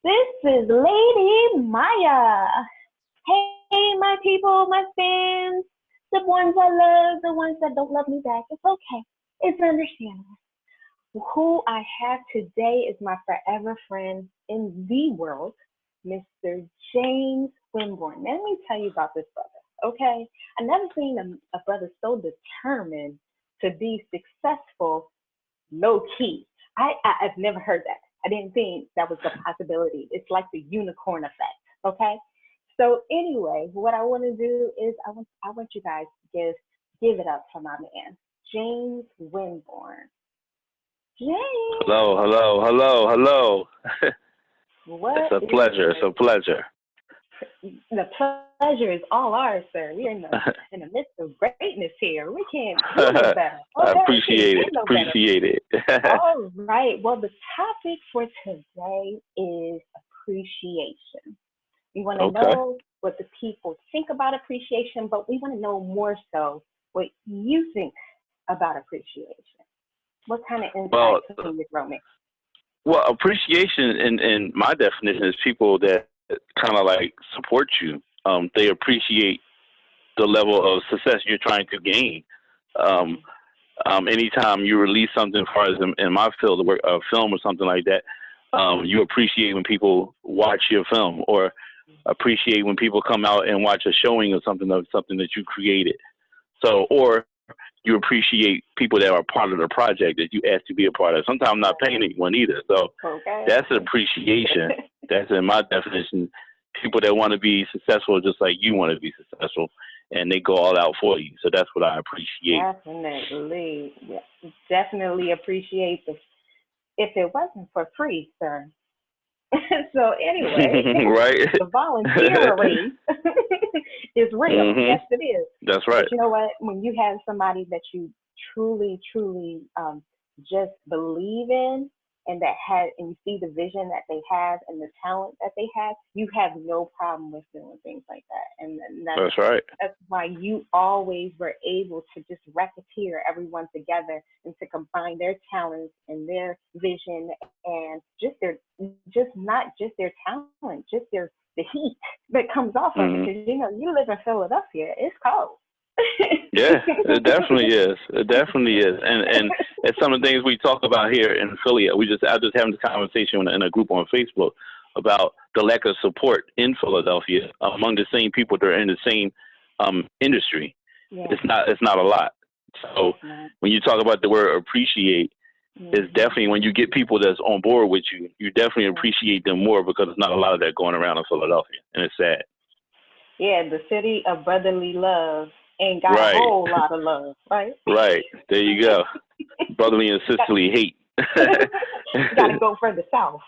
This is Lady Myya. Hey, my people, my fans, the ones I love, the ones that don't love me back. It's okay. It's understandable. Who I have today is my forever friend in the world, Mr. James Winborn. Let me tell you about this brother, okay? I never seen a brother so determined to be successful low key. I've never heard that. I didn't think that was a possibility. It's like the unicorn effect. Okay. So anyway, what I want to do is I want you guys to give it up for my man, James Winborn. James, Hello, hello, hello, hello. It's what a is pleasure. It's it? a pleasure. The pleasure is all ours, sir. We're in the midst of greatness here. We can't do no better. I Okay, we can't appreciate do it. no better. Appreciate it. All right. Well, the topic for today is appreciation. We want to Okay. know what the people think about appreciation, but we want to know more so what you think about appreciation. What kind of Well, insight can you throw me? appreciation in my definition is people that kind of like support you. They appreciate the level of success you're trying to gain. Um, Anytime you release something, as far as in my field of work, a film or something like that, you appreciate when people watch your film, or appreciate when people come out and watch a showing of something that you created. So, or you appreciate people that are part of the project that you asked to be a part of. Sometimes I'm not paying anyone either. So Okay. that's appreciation. That's in my definition. People that want to be successful just like you want to be successful, and they go all out for you. So that's what I appreciate. Definitely. Yeah, definitely appreciate the if it wasn't for free, sir. So anyway, Right? the volunteering is real. Hmm. Yes, it is. That's But right. you know what? When you have somebody that you truly just believe in, and and you see the vision that they have and the talent that they you have no problem with doing things like that. And That's right. that's why you always were able to just racketeer everyone together and to combine their talents and their vision and just not just their talent, just the heat that comes off of it. Hmm. Because you live in Philadelphia, it's cold. Yeah, it definitely is. It definitely is. And it's some of the things we talk about here in Philly. I just having this conversation in a group on Facebook about the lack of support in Philadelphia among the same people that are in the same industry. Yeah, It's not a lot. So it's not. when you talk about the word appreciate, it's Mm-hmm. definitely when you get people that's on board with you, you definitely appreciate them more, because there's not a lot of that going around in Philadelphia, and it's sad. Yeah, the city of brotherly love ain't got a Right, whole lot of love, right? right. There you go. Brotherly and sisterly hate. Got to go further south.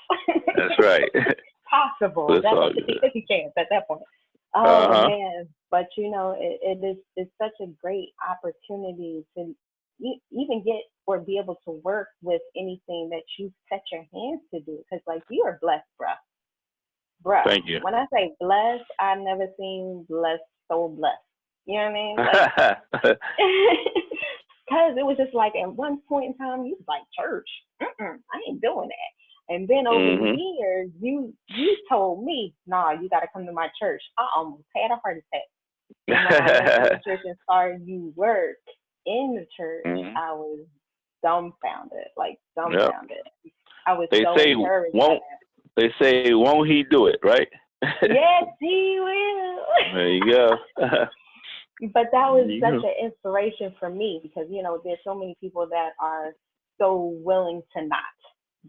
That's right. But Possible. it's That's a all good. 50-50 chance at that point. Uh Oh huh. man, but it is it's such a great opportunity to even get or be able to work with anything that you set your hands to do. Because like you are blessed, bruh. Thank you. When I say blessed, I've never seen blessed so blessed. You know what I mean? Like, because it was just like at one point in time, you was like, church, I ain't doing that. And then over the Mhm. years, you told me, nah, you got to come to my church. I almost had a heart attack. And when I went to the church and started you work in the church, Mhm. I was dumbfounded, like Yep. dumbfounded. I was They so say encouraged by won't. They say won't he do it? Right. that. Yes, he will. There you go. But that There was you such go. an inspiration for me because there's so many people that are so willing to not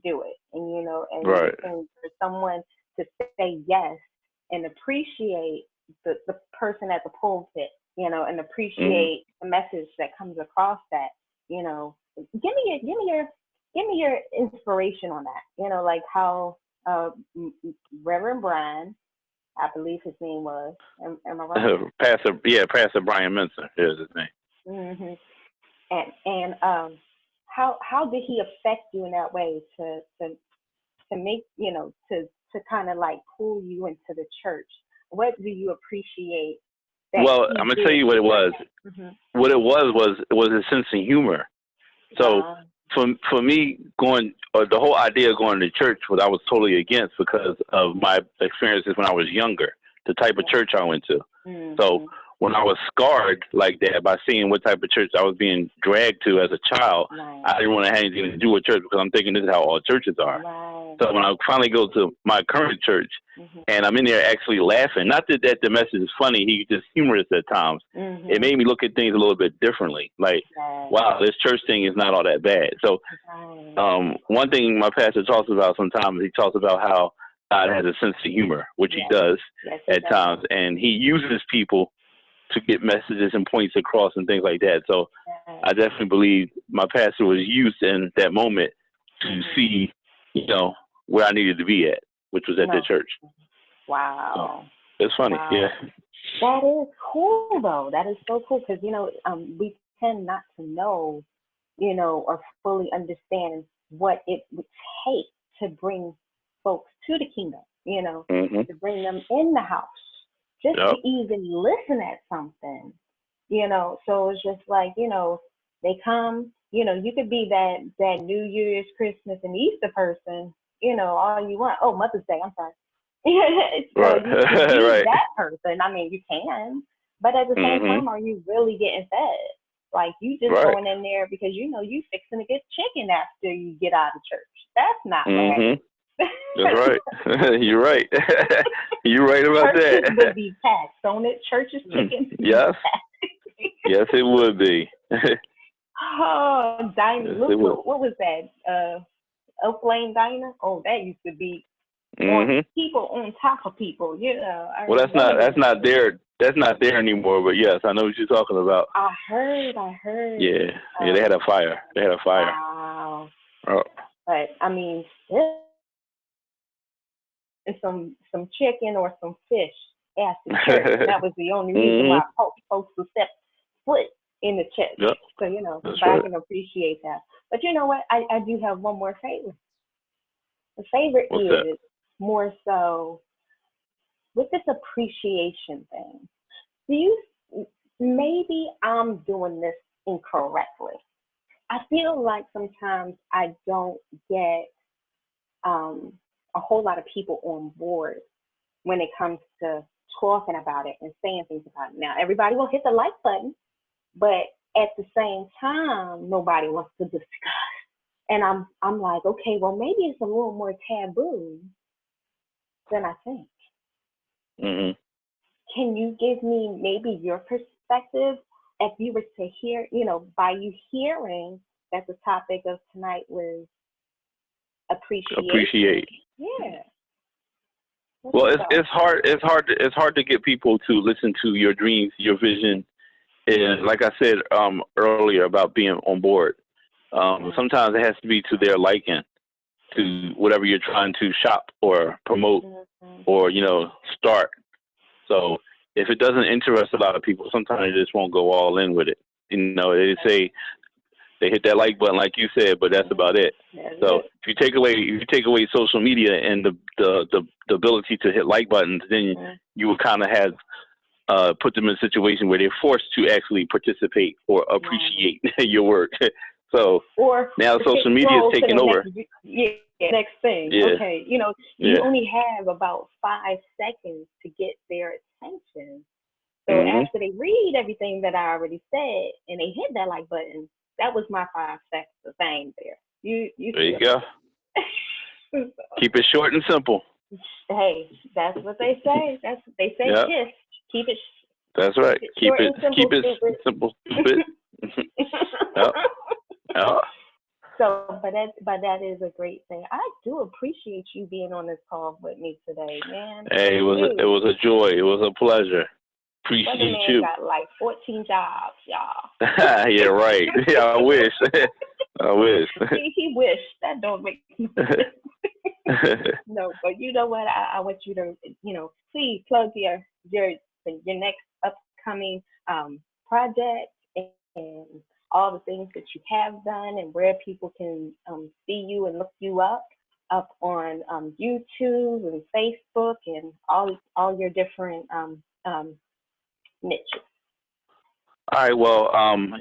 do it, and Right. for someone to say yes and appreciate the person at the pulpit, and Mhm. appreciate the message that comes across that, give me your inspiration on that, like how uh, Reverend Brian, I believe his name was, am I right? Pastor Brian Menson. Here's his name. Hmm. And how did he affect you in that way to make to kind of like pull you into the church? What do you appreciate that Well, he I'm gonna tell did you what it during was. that? Hmm. What it was his sense of humor. So for me, going or the whole idea of going to church, what I was totally against because of my experiences when I was younger, the type of church I went to. So when I was scarred like that by seeing what type of church I was being dragged to as a child, I didn't want to have anything to do with church because I'm thinking this is how all churches are. So when I finally go to my current church and I'm in there actually laughing, not that the message is funny, he's just humorous at times. It made me look at things a little bit differently. Like, wow, this church thing is not all that bad. So one thing my pastor talks about sometimes, he talks about how God has a sense of humor, which he does at times, and he uses people to get messages and points across and things like that. So I definitely believe my pastor was used in that moment to see, where I needed to be at, which was at the church. Wow. So, it's funny, yeah. That is cool, though. That is so cool because, we tend not to know, or fully understand what it would take to bring folks to the kingdom, to bring them in the house, just to even listen at something, So it's just like, they come, you could be that New Year's, Christmas, and Easter person, all you want. Oh, Mother's Day, I'm sorry. So you can be that person. I mean, you can, but at the same time, are you really getting fed? Like you just going in there because you fixing to get chicken after you get out of church. That's not right. That's right. You're right. You're right about Churches that. would be packed, don't it? Churches chicken. Yes. Yes, it would be. Oh, Diner. Yes, what was that? Oak Lane Diner. Oh, that used to be on people on top of people. Well, that's not there. That's not there anymore. But yes, I know what you're talking about. I heard. Yeah, they had a fire. Wow. Oh. But I mean, still, some chicken or some fish after church. That was the only reason why folks would step foot in the church. Yep. So That's I right. can appreciate that. But you know what? I do have one more favorite. The favorite What's is that? more so with this appreciation thing. Do you? Maybe I'm doing this incorrectly. I feel like sometimes I don't get a whole lot of people on board when it comes to talking about it and saying things about it. Now, everybody will hit the like button, but at the same time, nobody wants to discuss. And I'm like, okay, well, maybe it's a little more taboo than I think. Can you give me maybe your perspective if you were to hear, by you hearing that the topic of tonight was appreciation? Appreciate. Yeah. Well, it's hard. It's hard to get people to listen to your dreams, your vision, and like I said earlier about being on board. Sometimes it has to be to their liking, to whatever you're trying to shop or promote or start. So if it doesn't interest a lot of people, sometimes they just won't go all in with it. They say they hit that like button, like you said, but that's about it. So if you take away social media and the ability to hit like buttons, then you would kind of have put them in a situation where they're forced to actually participate or appreciate your work. So now social media is taking over. Next thing. Yeah. Okay, you only have about 5 seconds to get their attention. So after they read everything that I already said and they hit that like button, that was my 5 seconds of fame there. There you go. Keep it short and simple. Hey, that's what they say. That's what they say. Yep. Kiss. Keep it. That's right. Keep it simple. Yep. Yep. So, but that is a great thing. I do appreciate you being on this call with me today, man. Hey, it was a joy. It was a pleasure. Appreciate you. Got like 14 jobs, y'all. Yeah, right. Yeah, I wish. I wish. He wished. That don't make sense. No, but you know what? I want you to, please plug your next upcoming project and all the things that you have done and where people can see you and look you up on YouTube and Facebook and all your different niches. All right. Well,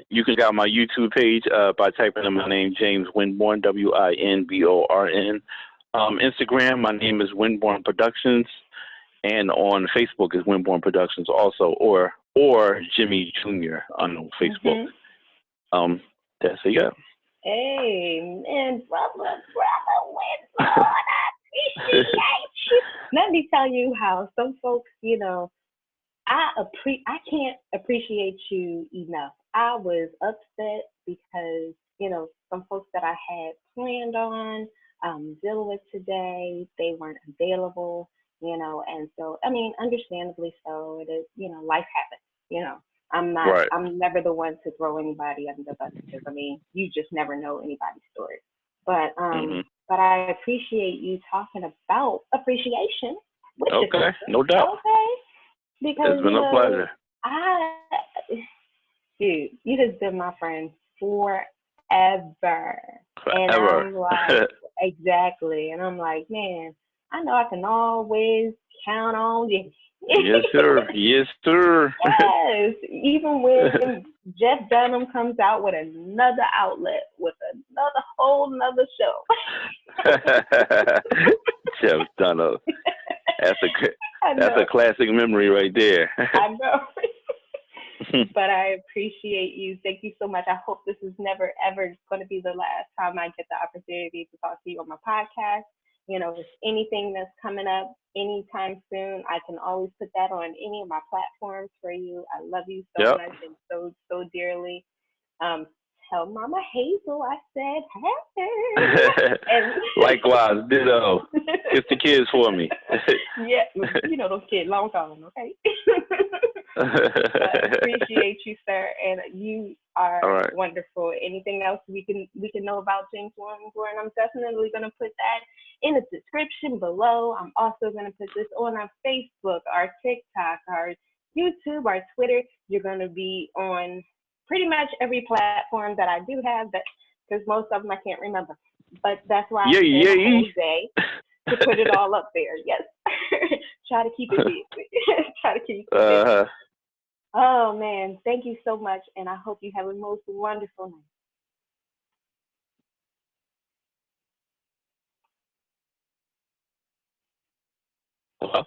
you can get on my YouTube page by typing in my name, James Winborn, Winborn. Instagram, my name is Winborn Productions, and on Facebook is Winborn Productions also, or Jimmy Jr. on Facebook. That's it. Yeah. Hey, man, brother, Winborn, I appreciate you. Let me tell you how some folks, I can't appreciate you enough. I was upset because, some folks that I had planned on dealing with today, they weren't available, and so, I mean, understandably so. It is, life happens, Right. I'm never the one to throw anybody under the bus because, I mean, you just never know anybody's story. But, but I appreciate you talking about appreciation with your Okay. sister. No doubt. Okay. Because, It's been a pleasure. dude, you just been my friend forever. And Forever. I'm like, exactly. And I'm like, man, I know I can always count on you. Yes, sir. Yes, sir. Yes. Even when Jeff Dunham comes out with another outlet, with another whole nother show. Jeff Dunham. That's a classic memory right there. I know. But I appreciate you. Thank you so much. I hope this is never, ever going to be the last time I get the opportunity to talk to you on my podcast. If anything that's coming up anytime soon, I can always put that on any of my platforms for you. I love you so much and so dearly. Tell Mama Hazel I said hey. And likewise, ditto. Kiss the kids for me. Yeah, those kids long gone, okay? I appreciate you, sir, and you are wonderful. Anything else we can know about James Winborn, I'm definitely going to put that in the description below. I'm also going to put this on our Facebook, our TikTok, our YouTube, our Twitter. You're going to be on pretty much every platform that I do have, because most of them I can't remember. But that's why I spend a whole day to put it all up there. Yes. Try to keep it busy. Try to keep it busy. Oh, man. Thank you so much. And I hope you have a most wonderful night.